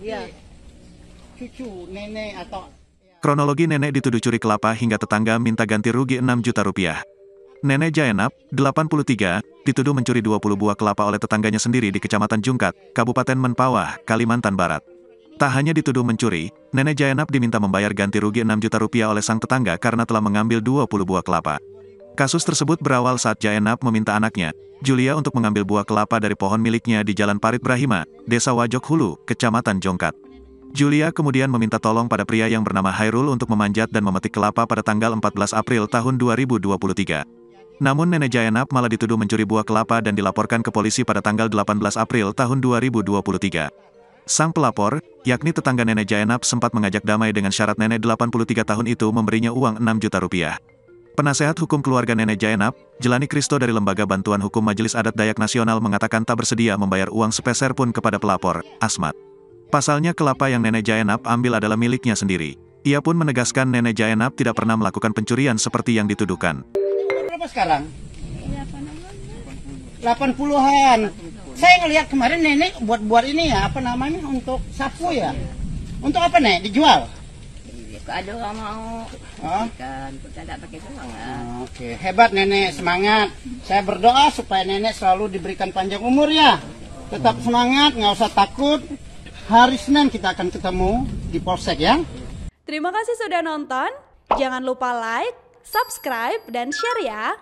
Iya. Cucu, nenek atau... Kronologi nenek dituduh curi kelapa hingga tetangga minta ganti rugi 6 juta rupiah. Nenek Jaenap, 83, dituduh mencuri 20 buah kelapa oleh tetangganya sendiri di Kecamatan Jungkat, Kabupaten Mempawah, Kalimantan Barat. Tak hanya dituduh mencuri, Nenek Jaenap diminta membayar ganti rugi 6 juta rupiah oleh sang tetangga karena telah mengambil 20 buah kelapa. Kasus tersebut berawal saat Jaenap meminta anaknya, Julia, untuk mengambil buah kelapa dari pohon miliknya di Jalan Parit Brahima, Desa Wajok Hulu, Kecamatan Jongkat. Julia kemudian meminta tolong pada pria yang bernama Hairul untuk memanjat dan memetik kelapa pada tanggal 14 April tahun 2023. Namun Nenek Jaenap malah dituduh mencuri buah kelapa dan dilaporkan ke polisi pada tanggal 18 April tahun 2023. Sang pelapor, yakni tetangga Nenek Jaenap, sempat mengajak damai dengan syarat nenek 83 tahun itu memberinya uang 6 juta rupiah. Penasehat hukum keluarga Nenek Jaenap, Jelani Kristo dari Lembaga Bantuan Hukum Majelis Adat Dayak Nasional, mengatakan tak bersedia membayar uang sepeser pun kepada pelapor, Asmat. Pasalnya kelapa yang Nenek Jaenap ambil adalah miliknya sendiri. Ia pun menegaskan Nenek Jaenap tidak pernah melakukan pencurian seperti yang dituduhkan. Berapa sekarang? 80-an. Saya ngelihat kemarin nenek buat ini ya, apa namanya, untuk sapu ya. Untuk apa, Nek? Dijual? Ada orang mau. Oh? Kan kita tidak pakai uang ya. Oke, hebat nenek, semangat. Saya berdoa supaya nenek selalu diberikan panjang umur ya. Tetap semangat, nggak usah takut. Hari Senin kita akan ketemu di Polsek ya. Terima kasih sudah nonton. Jangan lupa like, subscribe, dan share ya.